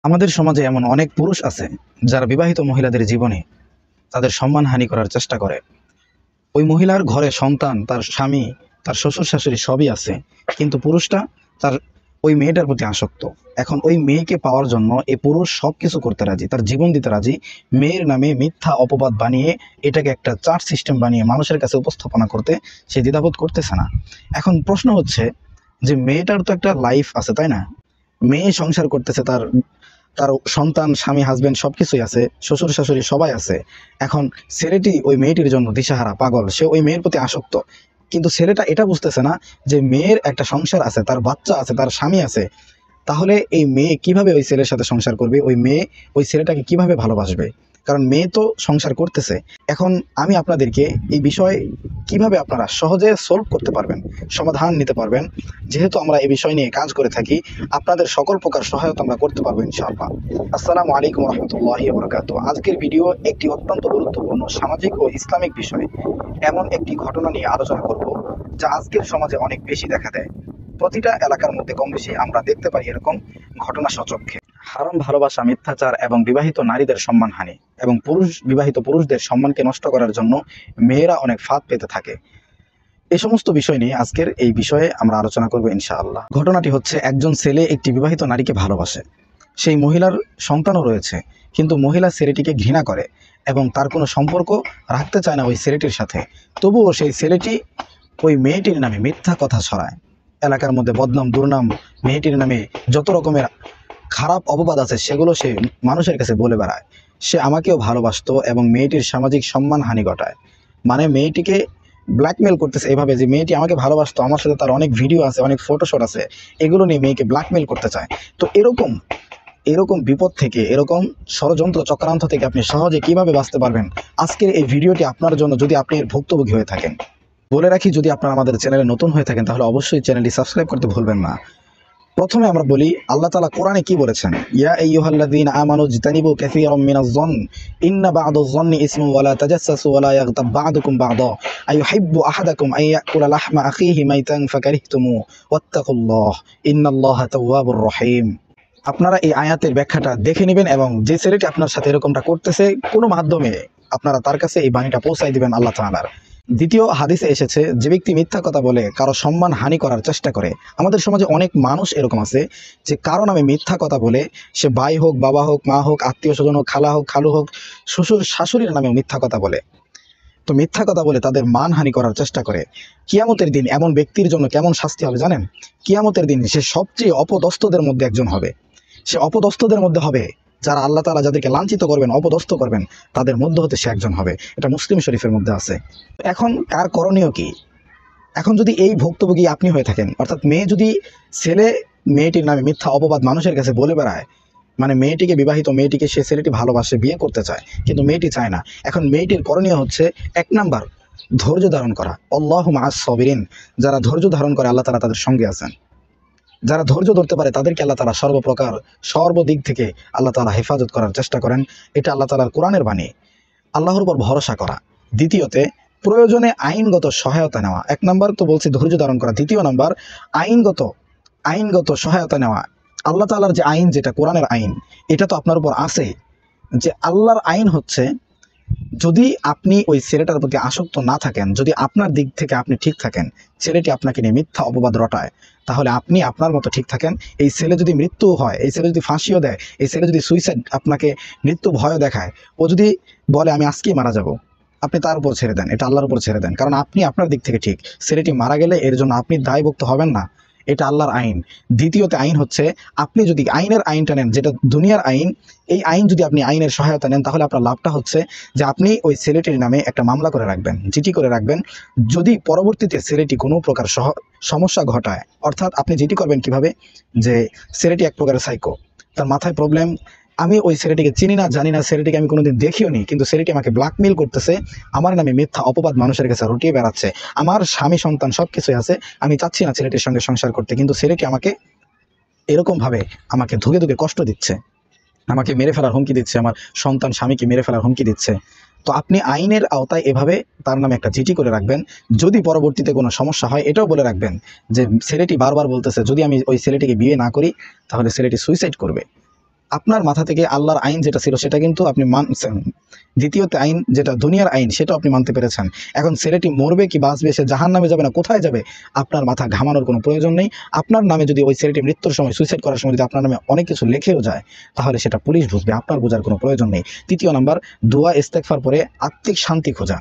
আমাদের সমাজে এমন অনেক পুরুষ আছে যারা বিবাহিত মহিলাদের জীবনে তাদের সম্মানহানি করার চেষ্টা করে। ওই মহিলার ঘরে সন্তান, তার স্বামী, তার শ্বশুর শাশুড়ি সবই আছে, কিন্তু পুরুষটা তার ওই মেয়েটার প্রতি আসক্ত। এখন ওই মেয়েকে পাওয়ার জন্য এই পুরুষ সব কিছু করতে রাজি, তার জীবন দিতে রাজি। মেয়ের নামে মিথ্যা অপবাদ বানিয়ে এটাকে একটা চার্জ সিস্টেম বানিয়ে মানুষের কাছে উপস্থাপনা করতে সে দ্বিধাবোধ করতেছে না। এখন প্রশ্ন হচ্ছে যে মেয়েটার তো একটা লাইফ আছে, তাই না? মেয়ে সংসার করতেছে, তার তার সন্তান, স্বামী, হাজবেন্ড সবকিছুই আছে, শ্বশুর শাশুড়ি সবাই আছে। এখন ছেলেটি ওই মেয়েটির জন্য দিশাহারা, পাগল, সে ওই মেয়ের প্রতি আসক্ত। কিন্তু ছেলেটা এটা বুঝতেছে না যে মেয়ের একটা সংসার আছে, তার বাচ্চা আছে, তার স্বামী আছে। তাহলে এই মেয়ে কিভাবে ওই ছেলের সাথে সংসার করবে? ওই মেয়ে ওই ছেলেটাকে কিভাবে ভালোবাসবে? কারণ মেয়ে তো সংসার করতেছে। এখন আমি আপনাদেরকে এই বিষয় কিভাবে আপনারা সহজে সলভ করতে পারবেন, সমাধান নিতে পারবেন, যেহেতু আমরা এই বিষয় নিয়ে কাজ করে থাকি, আপনাদের সকল প্রকার সহায়তা আমরা করতে পারবো ইনশাআল্লাহ। আসসালামু আলাইকুম রহমতুল্লাহি ওয়া বারাকাতুহু। আজকের ভিডিও একটি অত্যন্ত গুরুত্বপূর্ণ সামাজিক ও ইসলামিক বিষয়, এমন একটি ঘটনা নিয়ে আলোচনা করব যা আজকের সমাজে অনেক বেশি দেখা দেয়। প্রতিটা এলাকার মধ্যে কম বেশি আমরা দেখতে পাই এরকম ঘটনা সচক্ষে। হারাম ভালোবাসা, মিথ্যাচার এবং বিবাহিত নারীদের সম্মানহানি এবং বিবাহিত পুরুষদের সম্মানকে নষ্ট করার জন্য মেয়েরা অনেক ফাঁদ পেতে থাকে। এই সমস্ত বিষয় নিয়ে আজকের এই বিষয়ে আমরা আলোচনা করব ইনশাআল্লাহ। ঘটনাটি হচ্ছে, একজন ছেলে একটি বিবাহিত নারীকে ভালোবাসে। সেই মহিলার সন্তানও রয়েছে, কিন্তু মহিলা ছেলেটিকে ঘৃণা করে এবং তার কোনো সম্পর্ক রাখতে চায় না ওই ছেলেটির সাথে। তবুও সেই ছেলেটি ওই মেয়েটির নামে মিথ্যা কথা ছড়ায়। এলাকার মধ্যে বদনাম, দুর্নাম, মেয়েটির নামে যত রকমের খারাপ অপবাদ আছে সেগুলো সে মানুষের কাছে বলে বেড়ায়। সে আমাকেও ভালোবাসতো এবং মেয়েটির সামাজিক সম্মানহানি ঘটায়। মানে মেয়েটিকে ব্ল্যাকমেল করতেছে এভাবে যে মেয়েটি আমাকে ভালোবাসতো, আমার সাথে তার অনেক ভিডিও আছে, অনেক ফটোশট আছে, এগুলো নিয়ে মেয়েকে ব্ল্যাকমেল করতে চায়। তো এরকম এরকম বিপদ থেকে, এরকম ষড়যন্ত্র চক্রান্ত থেকে আপনি সহজে কিভাবে বাঁচতে পারবেন, আজকের এই ভিডিওটি আপনার জন্য, যদি আপনি এর ভুক্তভোগী হয়ে থাকেন। বলে রাখি, যদি আপনারা আমাদের চ্যানেলে নতুন হয়ে থাকেন তাহলে অবশ্যই চ্যানেলটি সাবস্ক্রাইব করতে ভুলবেন না। প্রথমে আমরা বলি, আল্লাহ তাআলা কোরআনে কি বলেছেন? ইয়া আইয়ুহাল্লাযীনা আমানু ইজতানিবু কাসীরাম মিনাজ-যন্ন ইন্না বা'দাজ-যন্নি ইসমুন ওয়া লা তাজাসসাসু ওয়া লা ইয়াগতাব বা'দুকুম বা'দা আইয়ুহিব্বু আহাদাকুম আন ইয়াকুলা লাহমা আখিহি মাইতান ফাকারিহতুমু ওয়াত্তাকুল্লাহ ইন্নাল্লাহা তাওয়াবুর রহিম। আপনারা এই আয়াতের ব্যাখ্যাটা দেখে নেবেন এবং যে ছেলেটি আপনার সাথে এরকমটা করতেছে, কোনো মাধ্যমে আপনারা তার কাছে এই বাণীটা পৌঁছায় দিবেন আল্লাহ তাআলার। দ্বিতীয় হাদিসে এসেছে, যে ব্যক্তি মিথ্যা কথা বলে কারো সম্মান হানি করার চেষ্টা করে। আমাদের সমাজে অনেক মানুষ এরকম আছে যে কারো নামে মিথ্যা কথা বলে, সে ভাই হোক, বাবা হোক, মা হোক, আত্মীয় স্বজন হোক, খালা হোক, খালু হোক, শ্বশুর শাশুড়ির নামে মিথ্যা কথা বলে। তো মিথ্যা কথা বলে তাদের মানহানি করার চেষ্টা করে। কিয়ামতের দিন এমন ব্যক্তির জন্য কেমন শাস্তি হবে জানেন? কিয়ামতের দিন সে সবচেয়ে অপদস্থদের মধ্যে একজন হবে। সে অপদস্থদের মধ্যে হবে, যারা আল্লাহ তাআলা যাদেরকে লাঞ্ছিত করবেন, অপদস্থ করবেন, তাদের মধ্যে হতে সে একজন হবে। এটা মুসলিম শরীফের মধ্যে আছে। এখন কার করণীয় কি? এখন যদি এই ভুক্তভোগী আপনি হয়ে থাকেন, অর্থাৎ মেয়ে যদি ছেলে মেয়েটির নামে মিথ্যা অপবাদ মানুষের কাছে বলে বেড়ায়, মানে মেয়েটিকে, বিবাহিত মেয়েটিকে সে ছেলেটি ভালোবাসে, বিয়ে করতে চায়, কিন্তু মেয়েটি চায় না। এখন মেয়েটির করণীয় হচ্ছে, ১ নাম্বার, ধৈর্য ধারণ করা। আল্লাহু মা'আস সাবিরিন। যারা ধৈর্য ধারণ করে আল্লাহ তাআলা তাদের সঙ্গে আছেন। যারা ধৈর্য ধরতে পারে তাদেরকে আল্লাহ তাআলা সর্বপ্রকার, সর্বদিক থেকে আল্লাহ তাআলা হেফাজত করার চেষ্টা করেন। এটা আল্লাহ তাআলার কোরআনের বাণী। আল্লাহর উপর ভরসা করা। দ্বিতীয়তে, প্রয়োজনে আইনগত সহায়তা নেওয়া। ১ নাম্বার তো বলছি ধৈর্য ধারণ করা। দ্বিতীয় নাম্বার, আইনগত সহায়তা নেওয়া। আল্লাহ তাআলার যে আইন, যেটা কোরআনের আইন, এটা তো আপনার উপর আছে। যে আল্লাহর আইন হচ্ছে, যদি আপনি ওই ছেলেটার প্রতি আসক্ত না থাকেন, যদি আপনার দিক থেকে আপনি ঠিক থাকেন, ছেলেটি আপনাকে নিয়ে মিথ্যা অপবাদ রটায়, তাহলে আপনি আপনার মতো ঠিক থাকেন। এই ছেলে যদি মৃত্যু হয়, এই ছেলে যদি ফাঁসিও দেয়, এই ছেলে যদি সুইসাইড, আপনাকে মৃত্যু ভয়ও দেখায়, ও যদি বলে আমি আজকেই মারা যাব, আপনি তার উপর ছেড়ে দেন, এটা আল্লাহর উপর ছেড়ে দেন। কারণ আপনি আপনার দিক থেকে ঠিক। ছেলেটি মারা গেলে এর জন্য আপনি দায়ভুক্ত হবেন না। এটা আল্লাহর আইন। দ্বিতীয়তে আইন হচ্ছে, আপনি যদি আইনের আইনটা নেন, যেটা দুনিয়ার আইন, এই আইন যদি আপনি আইনের সহায়তা নেন, তাহলে আপনার লাভটা হচ্ছে যে আপনি ওই ছেলেটির নামে একটা মামলা করে রাখবেন, জিডি করে রাখবেন। যদি পরবর্তীতে ছেলেটি কোনো প্রকার সমস্যা ঘটায়, অর্থাৎ আপনি জিডি করবেন কিভাবে, যে ছেলেটি এক প্রকারের সাইকো, তার মাথায় প্রবলেম, আমি ওই ছেলেটিকে চিনি না, জানি না, ছেলেটিকে আমি কোনোদিন দেখিও নি, কিন্তু ছেলেটি আমাকে ব্ল্যাকমেইল করতেছে, আমার নামে মিথ্যা অপবাদ মানুষের কাছে রটিয়ে বেড়াচ্ছে, আমার স্বামী সন্তান সব কিছুই আছে, আমি চাচ্ছি না ছেলেটির সঙ্গে সংসার করতে, কিন্তু ছেলেটি আমাকে এরকমভাবে আমাকে ধুকে ধুকে কষ্ট দিচ্ছে, আমাকে মেরে ফেলার হুমকি দিচ্ছে, আমার সন্তান স্বামীকে মেরে ফেলার হুমকি দিচ্ছে। তো আপনি আইনের আওতায় এভাবে তার নামে একটা চিঠি করে রাখবেন। যদি পরবর্তীতে কোনো সমস্যা হয়, এটাও বলে রাখবেন যে ছেলেটি বারবার বলতেছে যদি আমি ওই ছেলেটিকে বিয়ে না করি তাহলে ছেলেটি সুইসাইড করবে। আপনার মাথা থেকে আল্লাহর আইন যেটা ছিল সেটা কিন্তু আপনি মানছেন, দ্বিতীয়ত আইন যেটা দুনিয়ার আইন সেটা আপনি মানতে পেরেছেন। এখন ছেলেটি মরবে কি বাঁচবে, সে জাহান্নামে যাবে না কোথায় যাবে, আপনার মাথা ঘামানোর কোনো প্রয়োজন নেই। আপনার নামে যদি ওই ছেলেটি মৃত্যুর সময় সুইসাইড করার সময় যদি আপনার নামে অনেক কিছু লেখেও যায়, তাহলে সেটা পুলিশ বুঝবে, আপনার বোঝার কোনো প্রয়োজন নেই। তৃতীয় নাম্বার, দোয়া ইস্তেগফার পরে আত্মিক শান্তি খোঁজা।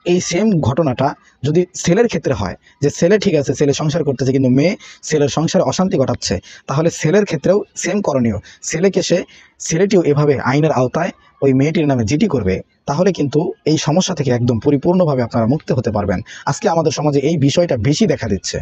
এই সেম ঘটনাটা যদি ছেলের ক্ষেত্রে হয়, যে ছেলে ঠিক আছে, ছেলে সংসার করতেছে কিন্তু মেয়ে ছেলের সংসারে অশান্তি ঘটাচ্ছে, তাহলে ছেলের ক্ষেত্রেও সেম করণীয়। ছেলেটিও এভাবে আইনের আওতায় ওই মেয়েটির নামে জিডি করবে, তাহলে কিন্তু এই সমস্যা থেকে একদম পরিপূর্ণভাবে আপনারা মুক্ত হতে পারবেন। আজকে আমাদের সমাজে এই বিষয়টা বেশি দেখা দিচ্ছে।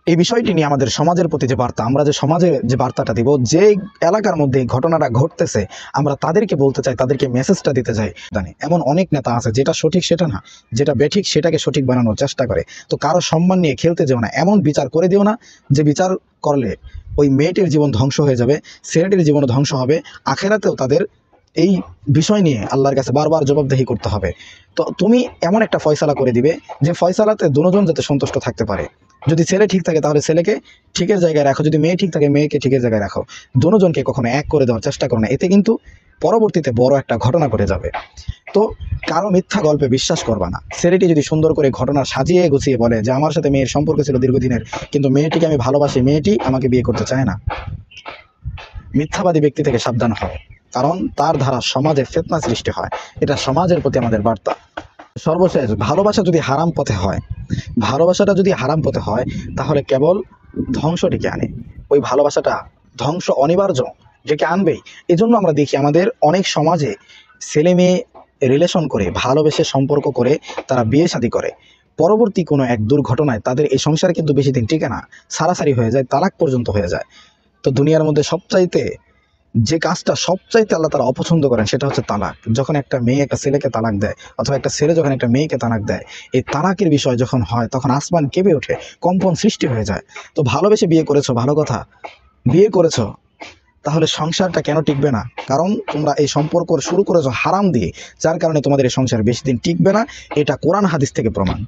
এই বিষয়টি নিয়ে আমাদের সমাজের প্রতি যে বার্তা, আমরা যে সমাজে যে বার্তাটা দিব, যে এলাকার মধ্যে এই ঘটনাটা ঘটতেছে আমরা তাদেরকে বলতে চাই, তাদেরকে মেসেজটা দিতে চাই। জানি এমন অনেক নেতা আছে যেটা সঠিক সেটা না, যেটা বেঠিক সেটাকে সঠিক বানানোর চেষ্টা করে। তো কারো সম্মান নিয়ে খেলতে যেও না, এমন বিচার করে দিও না যে বিচার করলে ওই মেয়েটির জীবন ধ্বংস হয়ে যাবে, ছেলেটির জীবনও ধ্বংস হবে, আখেরাতেও তাদের এই বিষয় নিয়ে আল্লাহর কাছে বারবার জবাবদিহি করতে হবে। তো তুমি এমন একটা ফয়সালা করে দিবে যে ফয়সালাতে দুজন যাতে সন্তুষ্ট থাকতে পারে। যদি ছেলে ঠিক থাকে তাহলে ছেলেকে ঠিকের জায়গায় রাখো, যদি মেয়ে ঠিক থাকে মেয়েকে ঠিকের জায়গায় রাখো, দুজনকে কখনো এক করে দেওয়ার চেষ্টা করো না, এতে কিন্তু পরবর্তীতে বড় একটা ঘটনা ঘটে যাবে। তো কারো মিথ্যা গল্পে বিশ্বাস করবা না। ছেলেটি যদি সুন্দর করে ঘটনা সাজিয়ে গুছিয়ে বলে যে আমার সাথে মেয়ের সম্পর্ক ছিল দীর্ঘদিনের, কিন্তু মেয়েটিকে আমি ভালোবাসি, মেয়েটি আমাকে বিয়ে করতে চায় না, মিথ্যাবাদী ব্যক্তি থেকে সাবধান হয়, কারণ তার দ্বারা সমাজে ফিতনা সৃষ্টি হয়। এটা সমাজের প্রতি আমাদের বার্তা। সর্বশেষ, ভালোবাসা যদি হারাম পথে হয়, ভালোবাসাটা যদি হারাম পথে হয় তাহলে কেবল ধ্বংস ডেকে আনে। ওই ভালোবাসাটা ধ্বংস অনিবার্য ডেকে আনবেই। এজন্য আমরা দেখি আমাদের অনেক সমাজে ছেলে মেয়ে রিলেশন করে, ভালোবেসে সম্পর্ক করে তারা বিয়ে শাদী করে, পরবর্তী কোনো এক দুর্ঘটনায় তাদের এই সংসার কিন্তু বেশি দিন টিকে না, সারাসারি হয়ে যায়, তালাক পর্যন্ত হয়ে যায়। তো দুনিয়ার মধ্যে সবচাইতে যে কাজটা সবচাইতে আল্লাহ তারা অপছন্দ করেন সেটা হচ্ছে তালাক। যখন একটা মেয়ে একটা ছেলেকে তালাক দেয়, অথবা একটা ছেলে যখন একটা মেয়েকে তালাক দেয়, এই তালাকের বিষয় যখন হয় তখন আসমান কেঁপে ওঠে, কম্পন সৃষ্টি হয়ে যায়। তো ভালোবেসে বিয়ে করেছো, ভালো কথা, বিয়ে করেছো, তাহলে সংসারটা কেন টিকবে না? কারণ তোমরা এই সম্পর্ক শুরু করেছো হারাম দিয়ে, যার কারণে তোমাদের এই সংসার বেশি দিন টিকবে না। এটা কোরআন হাদিস থেকে প্রমাণ।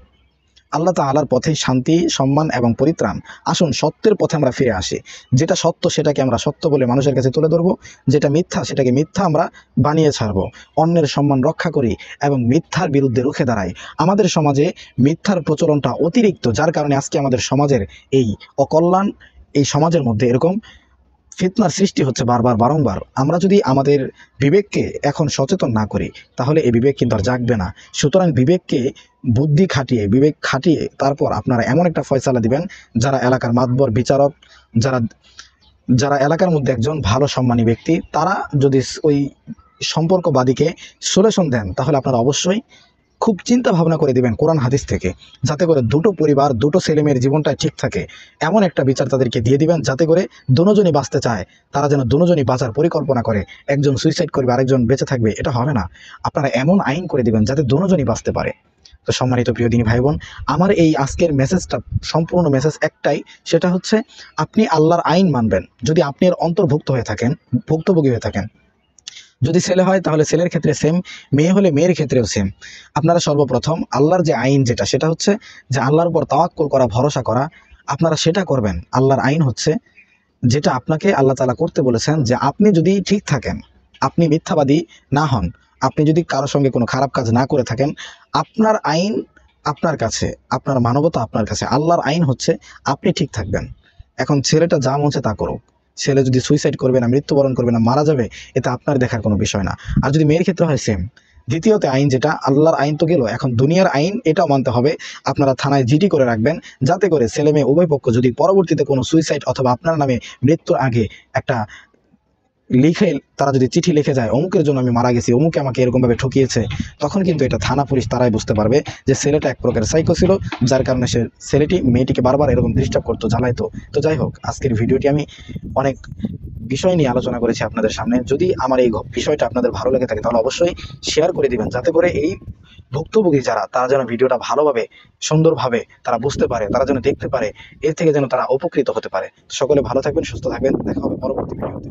আল্লাহ তাআলার পথেই শান্তি, সম্মান এবং পরিত্রাণ। আসুন সত্যের পথে আমরা ফিরে আসি। যেটা সত্য সেটাকে আমরা সত্য বলে মানুষের কাছে তুলে ধরবো, যেটা মিথ্যা সেটাকে মিথ্যা আমরা বানিয়ে ছাড়বো। অন্যের সম্মান রক্ষা করি এবং মিথ্যার বিরুদ্ধে রুখে দাঁড়াই। আমাদের সমাজে মিথ্যার প্রচলনটা অতিরিক্ত, যার কারণে আজকে আমাদের সমাজের এই অকল্যাণ, এই সমাজের মধ্যে এরকম ফিতনার সৃষ্টি হচ্ছে বারবার বারংবার। আমরা যদি আমাদের বিবেককে এখন সচেতন না করি তাহলে এই বিবেক কিন্তু আর জাগবে না। সুতরাং বিবেককে বুদ্ধি খাটিয়ে, বিবেক খাটিয়ে তারপর আপনারা এমন একটা ফয়সালা দিবেন, যারা এলাকার মাতবর বিচারক, যারা যারা এলাকার মধ্যে একজন ভালো সম্মানী ব্যক্তি, তারা যদি ওই সম্পর্কবাদীকে সলিউশন দেন, তাহলে আপনারা অবশ্যই খুব চিন্তা ভাবনা করে দিবেন কোরআন হাদিস থেকে, যাতে করে দুটো পরিবার, দুটো ছেলেমেয়ের জীবনটা ঠিক থাকে। এমন একটা বিচার তাদেরকে দিয়ে দিবেন যাতে করে দুজনই বাঁচতে চায়, তারা যেন দুজনই বাঁচার পরিকল্পনা করে। একজন সুইসাইড করবে আরেকজন বেঁচে থাকবে, এটা হবে না। আপনারা এমন আইন করে দিবেন যাতে দুজনই বাঁচতে পারে। তো সম্মানিত প্রিয় দিনী ভাই বোন, আমার এই আজকের মেসেজটা সম্পূর্ণ মেসেজ একটাই, সেটা হচ্ছে আপনি আল্লাহর আইন মানবেন যদি আপনি এর অন্তর্ভুক্ত হয়ে থাকেন, ভুক্তভোগী হয়ে থাকেন। যদি ছেলে হয় তাহলে ছেলের ক্ষেত্রে সেম, মেয়ে হলে মেয়ের ক্ষেত্রেও সেম। আপনারা সর্বপ্রথম আল্লাহর যে আইন, যেটা সেটা হচ্ছে যে আল্লাহর উপর তাওয়াক্কুল করা, ভরসা করা, আপনারা সেটা করবেন। আল্লাহর আইন হচ্ছে যেটা আপনাকে আল্লাহ তাআলা করতে বলেছেন, যে আপনি যদি ঠিক থাকেন, আপনি মিথ্যাবাদী না হন, আপনি যদি কারোর সঙ্গে কোনো খারাপ কাজ না করে থাকেন, আপনার আইন আপনার কাছে, আপনার মানবতা আপনার কাছে। আল্লাহর আইন হচ্ছে আপনি ঠিক থাকবেন। এখন ছেলেটা যা মন চায় তা করুক, ছেলে যদি সুইসাইড করবে না, মৃত্যুবরণ করবে না, মারা যাবে, এটা আপনার দেখার কোনো বিষয় না। আর যদি মেয়ের ক্ষেত্রে হয় সেম। দ্বিতীয়তে আইন যেটা, আল্লাহর আইন তো গেল, এখন দুনিয়ার আইন এটাও মানতে হবে। আপনারা থানায় জিডি করে রাখবেন, যাতে করে ছেলে মেয়ে উভয় পক্ষ যদি পরবর্তীতে কোনো সুইসাইড অথবা আপনার নামে মৃত্যুর আগে একটা লিখে, তারা যদি চিঠি লিখে যায় অমুকের জন্য আমি মারা গেছি, অমুকে আমাকে এরকমভাবে ঠকিয়েছে, তখন কিন্তু এটা থানা পুলিশ তারাই বুঝতে পারবে যে ছেলেটা এক প্রকার সাইকো ছিল, যার কারণে ছেলেটি মেয়েটিকে বারবার এরকম ডিস্টার্ব করতো, জ্বালাইতো। তো যাই হোক, আজকের ভিডিওটি আমি অনেক বিষয় নিয়ে আলোচনা করেছি আপনাদের সামনে। যদি আমার এই বিষয়টা আপনাদের ভালো লেগে থাকে তাহলে অবশ্যই শেয়ার করে দিবেন, যাতে করে এই ভুক্তভোগী যারা, তারা যেন ভিডিওটা ভালোভাবে, সুন্দরভাবে তারা বুঝতে পারে, তারা যেন দেখতে পারে, এর থেকে যেন তারা উপকৃত হতে পারে। সকলে ভালো থাকবেন, সুস্থ থাকবেন, দেখা হবে পরবর্তী ভিডিওতে।